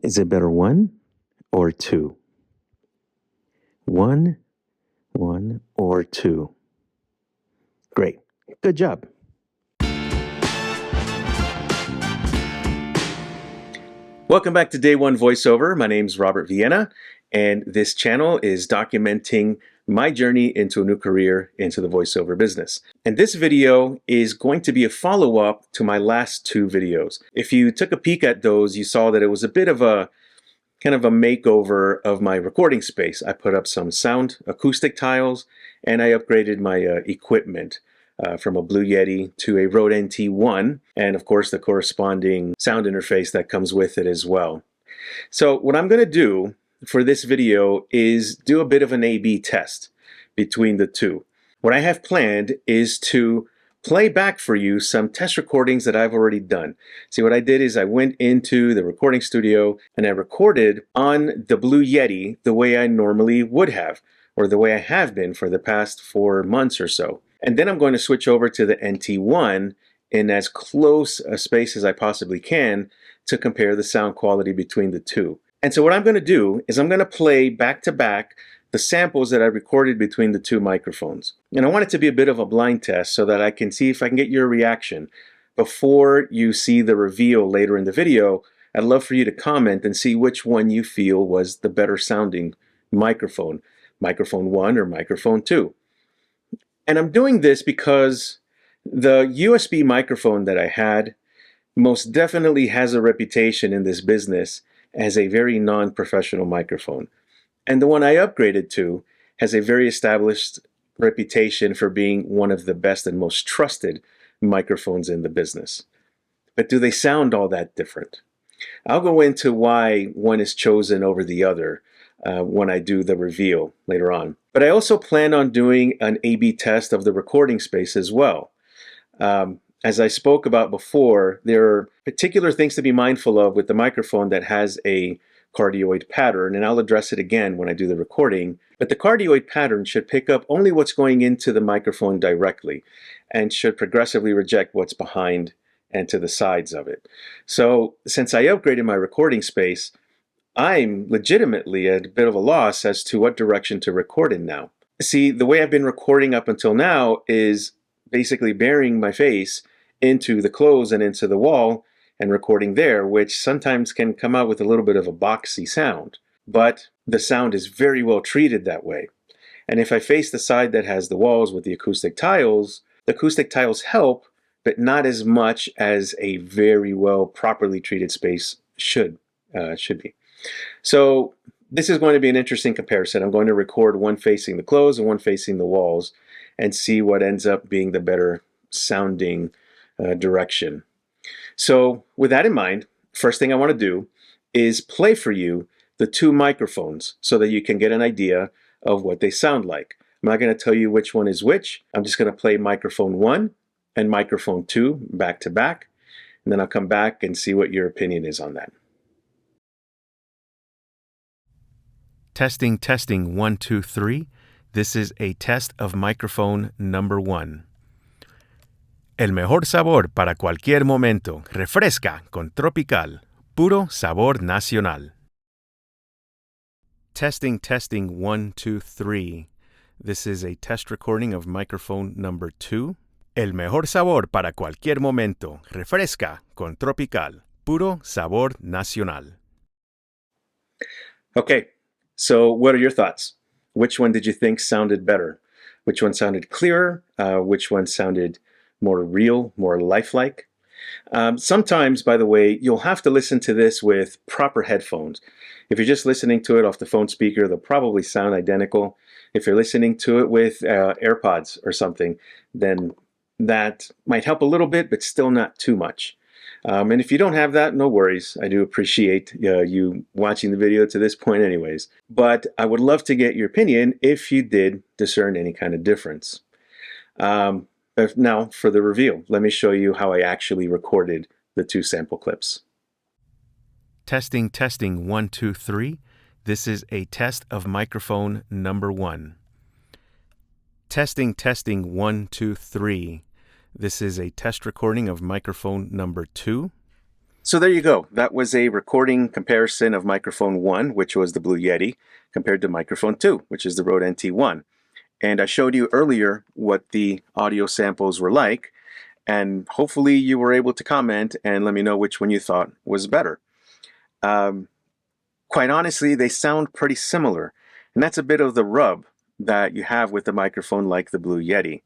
Is it better 1 or 2? 1, 1, or 2? Great. Good job. Welcome back to Day One Voiceover. My name is Robert Vienna, and this channel is documenting my journey into a new career into the voiceover business. And this video is going to be a follow-up to my last 2 videos. If you took a peek at those, you saw that it was a bit of a kind of a makeover of my recording space. I put up some sound acoustic tiles, and I upgraded my equipment. From a Blue Yeti to a Rodeo NT1, and of course the corresponding sound interface that comes with it as well. So what I'm going to do for this video is do a bit of an A/B test between the two. What I have planned is to play back for you some test recordings that I've already done. See, what I did is I went into the recording studio and I recorded on the Blue Yeti the way I normally would have, or the way I have been for the past 4 months or so. And then I'm going to switch over to the NT1 in as close a space as I possibly can to compare the sound quality between the two. And so what I'm going to do is I'm going to play back to back the samples that I recorded between the 2 microphones. And I want it to be a bit of a blind test so that I can see if I can get your reaction. Before you see the reveal later in the video, I'd love for you to comment and see which one you feel was the better sounding microphone. Microphone 1 or microphone 2. And I'm doing this because the USB microphone that I had most definitely has a reputation in this business as a very non-professional microphone. And the one I upgraded to has a very established reputation for being one of the best and most trusted microphones in the business. But do they sound all that different? I'll go into why one is chosen over the other when I do the reveal later on. But I also plan on doing an A/B test of the recording space as well. As I spoke about before, there are particular things to be mindful of with the microphone that has a cardioid pattern, and I'll address it again when I do the recording. But the cardioid pattern should pick up only what's going into the microphone directly and should progressively reject what's behind and to the sides of it. So since I upgraded my recording space, I'm legitimately at a bit of a loss as to what direction to record in now. See, the way I've been recording up until now is basically burying my face into the clothes and into the wall and recording there, which sometimes can come out with a little bit of a boxy sound. But the sound is very well treated that way. And if I face the side that has the walls with the acoustic tiles help, but not as much as a very well properly treated space should be. So this is going to be an interesting comparison. I'm going to record one facing the clothes and one facing the walls and see what ends up being the better sounding direction. So with that in mind, first thing I want to do is play for you the 2 microphones so that you can get an idea of what they sound like. I'm not going to tell you which one is which. I'm just going to play microphone 1 and microphone 2 back to back, and then I'll come back and see what your opinion is on that. Testing, testing, 1, 2, 3. This is a test of microphone number 1. El mejor sabor para cualquier momento. Refresca con Tropical. Puro sabor nacional. Testing, testing, 1, 2, 3. This is a test recording of microphone number 2. El mejor sabor para cualquier momento. Refresca con Tropical. Puro sabor nacional. Okay. So what are your thoughts? Which one did you think sounded better? Which one sounded clearer? Which one sounded more real, more lifelike? Sometimes, by the way, you'll have to listen to this with proper headphones. If you're just listening to it off the phone speaker, they'll probably sound identical. If you're listening to it with AirPods or something, then that might help a little bit, but still not too much. And if you don't have that, no worries. I do appreciate you watching the video to this point anyways. But I would love to get your opinion if you did discern any kind of difference. Now for the reveal, let me show you how I actually recorded the 2 sample clips. Testing, testing, 1, 2, 3. This is a test of microphone number 1. Testing, testing, 1, 2, 3. This is a test recording of microphone number 2. So there you go. That was a recording comparison of microphone 1, which was the Blue Yeti, compared to microphone 2, which is the Rode NT1. And I showed you earlier what the audio samples were like, and hopefully you were able to comment and let me know which one you thought was better. Quite honestly, they sound pretty similar, and that's a bit of the rub that you have with a microphone like the Blue Yeti.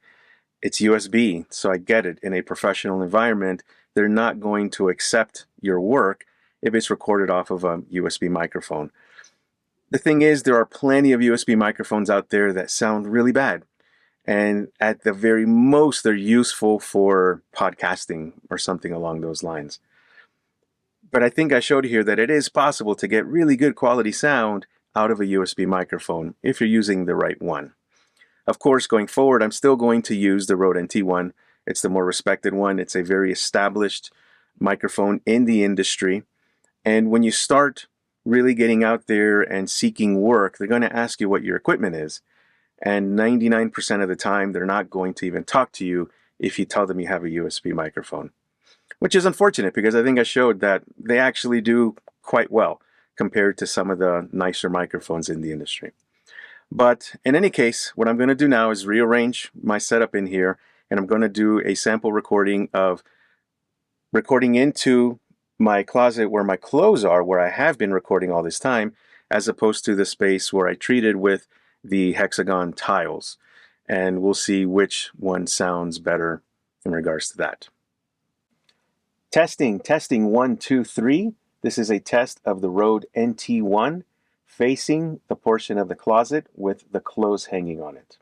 It's USB, so I get it. In a professional environment, they're not going to accept your work if it's recorded off of a USB microphone. The thing is, there are plenty of USB microphones out there that sound really bad. And at the very most, they're useful for podcasting or something along those lines. But I think I showed here that it is possible to get really good quality sound out of a USB microphone if you're using the right one. Of course, going forward, I'm still going to use the Rode NT1. It's the more respected one. It's a very established microphone in the industry. And when you start really getting out there and seeking work, they're going to ask you what your equipment is. And 99% of the time, they're not going to even talk to you if you tell them you have a USB microphone, which is unfortunate because I think I showed that they actually do quite well compared to some of the nicer microphones in the industry. But in any case, what I'm going to do now is rearrange my setup in here, and I'm going to do a sample recording of recording into my closet where my clothes are, where I have been recording all this time, as opposed to the space where I treated with the hexagon tiles. And we'll see which one sounds better in regards to that. Testing 1, 2, 3. This is a test of the Rode NT1 facing the portion of the closet with the clothes hanging on it.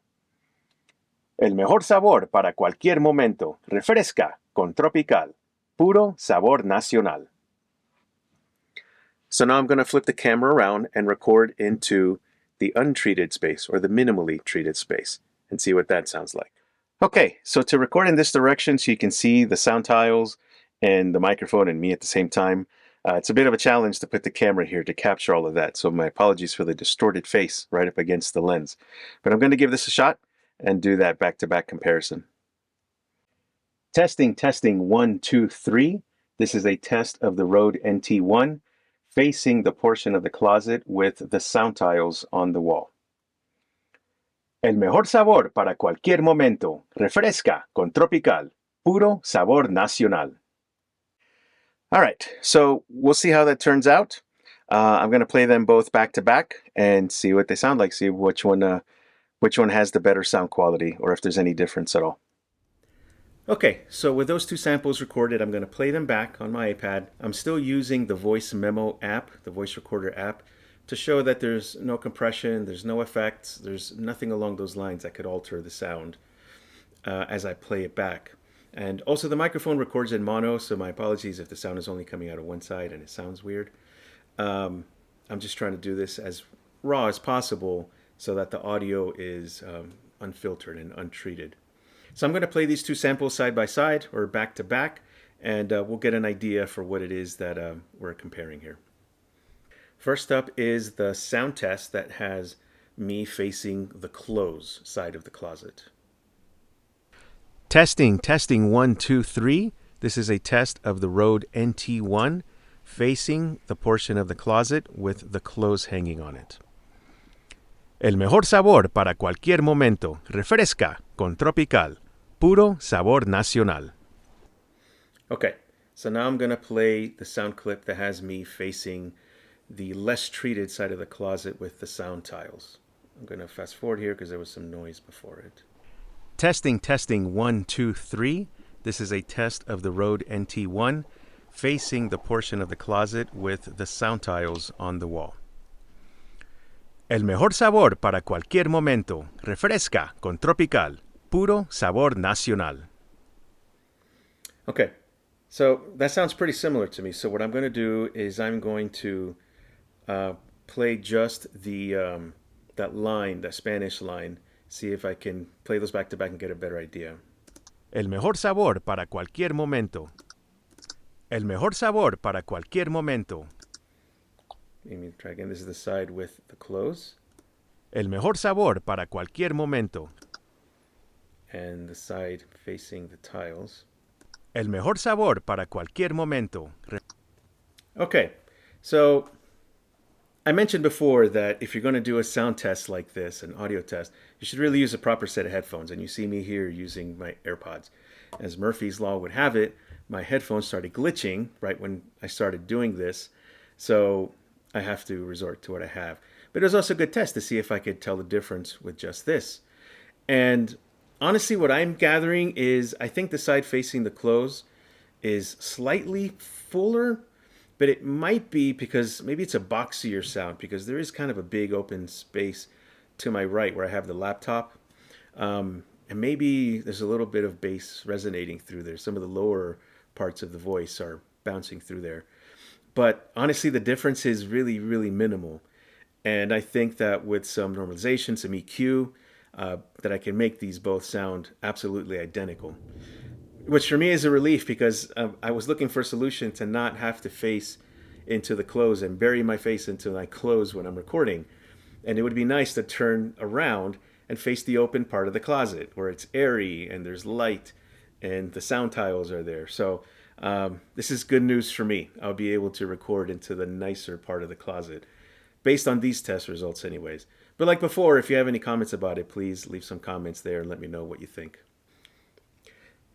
El mejor sabor para cualquier momento. Refresca con Tropical. Puro sabor nacional. So now I'm going to flip the camera around and record into the untreated space or the minimally treated space and see what that sounds like. Okay, so to record in this direction so you can see the sound tiles and the microphone and me at the same time, it's a bit of a challenge to put the camera here to capture all of that, so my apologies for the distorted face right up against the lens. But I'm going to give this a shot and do that back-to-back comparison. Testing 1, 2, 3. This is a test of the Rode NT1 facing the portion of the closet with the sound tiles on the wall. El mejor sabor para cualquier momento. Refresca con Tropical. Puro sabor nacional. All right, so we'll see how that turns out. I'm going to play them both back to back and see what they sound like, see which one has the better sound quality or if there's any difference at all. Okay, so with those two samples recorded, I'm going to play them back on my iPad. I'm still using the voice memo app, the voice recorder app, to show that there's no compression, there's no effects, there's nothing along those lines that could alter the sound as I play it back. And also the microphone records in mono, so my apologies if the sound is only coming out of one side and it sounds weird. I'm just trying to do this as raw as possible so that the audio is unfiltered and untreated. So I'm going to play these two samples side by side or back to back, and we'll get an idea for what it is that we're comparing here. First up is the sound test that has me facing the clothes side of the closet. Testing 1, 2, 3. This is a test of the Rode NT1 facing the portion of the closet with the clothes hanging on it. El mejor sabor para cualquier momento. Refresca con Tropical. Puro sabor nacional. Okay, so now I'm going to play the sound clip that has me facing the less treated side of the closet with the sound tiles. I'm going to fast forward here because there was some noise before it. Testing 1, 2, 3. This is a test of the Rode NT1 facing the portion of the closet with the sound tiles on the wall. El mejor sabor para cualquier momento. Refresca con Tropical. Puro sabor nacional. Okay, so that sounds pretty similar to me. So what I'm going to do is I'm going to play just the that line, that Spanish line, see if I can play those back to back and get a better idea. El mejor sabor para cualquier momento. El mejor sabor para cualquier momento. Let me try again. This is the side with the clothes. El mejor sabor para cualquier momento. And the side facing the tiles. El mejor sabor para cualquier momento. Okay, so I mentioned before that if you're going to do a sound test like this, an audio test, you should really use a proper set of headphones. And you see me here using my AirPods. As Murphy's Law would have it, my headphones started glitching right when I started doing this. So I have to resort to what I have. But it was also a good test to see if I could tell the difference with just this. And honestly, what I'm gathering is I think the side facing the close is slightly fuller, but it might be because maybe it's a boxier sound because there is kind of a big open space to my right where I have the laptop. And maybe there's a little bit of bass resonating through there. Some of the lower parts of the voice are bouncing through there. But honestly, the difference is really, really minimal. And I think that with some normalization, some EQ, that I can make these both sound absolutely identical. Which for me is a relief because I was looking for a solution to not have to face into the close and bury my face into my clothes when I'm recording. And it would be nice to turn around and face the open part of the closet where it's airy and there's light and the sound tiles are there. So this is good news for me. I'll be able to record into the nicer part of the closet based on these test results anyways. But like before, if you have any comments about it, please leave some comments there and let me know what you think.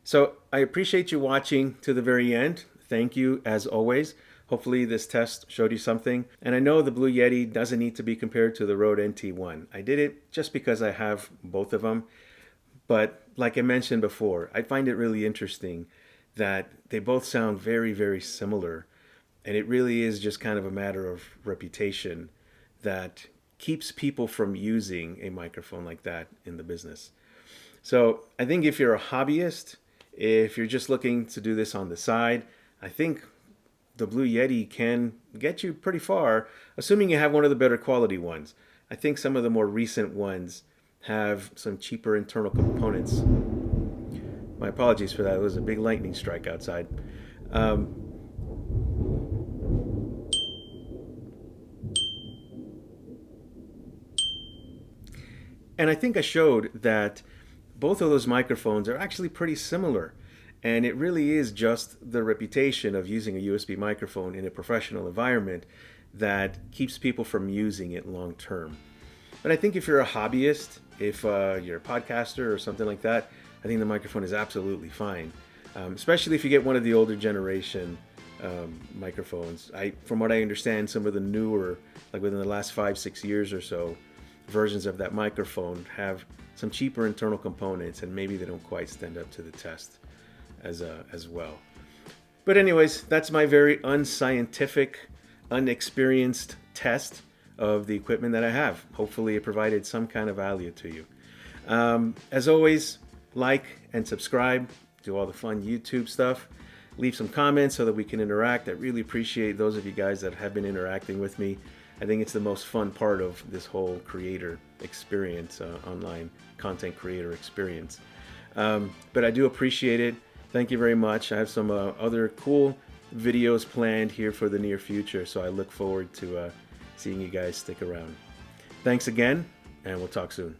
So I appreciate you watching to the very end. Thank you as always. Hopefully this test showed you something. And I know the Blue Yeti doesn't need to be compared to the Rode NT1. I did it just because I have both of them. But like I mentioned before, I find it really interesting that they both sound very, very similar. And it really is just kind of a matter of reputation that keeps people from using a microphone like that in the business. So I think if you're a hobbyist, if you're just looking to do this on the side, I think the Blue Yeti can get you pretty far, assuming you have one of the better quality ones. I think some of the more recent ones have some cheaper internal components. My apologies for that. It was a big lightning strike outside. And I think I showed that both of those microphones are actually pretty similar. And it really is just the reputation of using a USB microphone in a professional environment that keeps people from using it long term. But I think if you're a hobbyist, if you're a podcaster or something like that, I think the microphone is absolutely fine. Especially if you get one of the older generation microphones. From what I understand, some of the newer, like within the last 5-6 years or so, versions of that microphone have some cheaper internal components and maybe they don't quite stand up to the test as well. But anyways, that's my very unscientific, unexperienced test of the equipment that I have. Hopefully it provided some kind of value to you. As always, like and subscribe, do all the fun YouTube stuff. Leave some comments so that we can interact. I really appreciate those of you guys that have been interacting with me. I think it's the most fun part of this whole creator experience, online content creator experience. But I do appreciate it. Thank you very much. I have some other cool videos planned here for the near future, so I look forward to seeing you guys stick around. Thanks again, and we'll talk soon.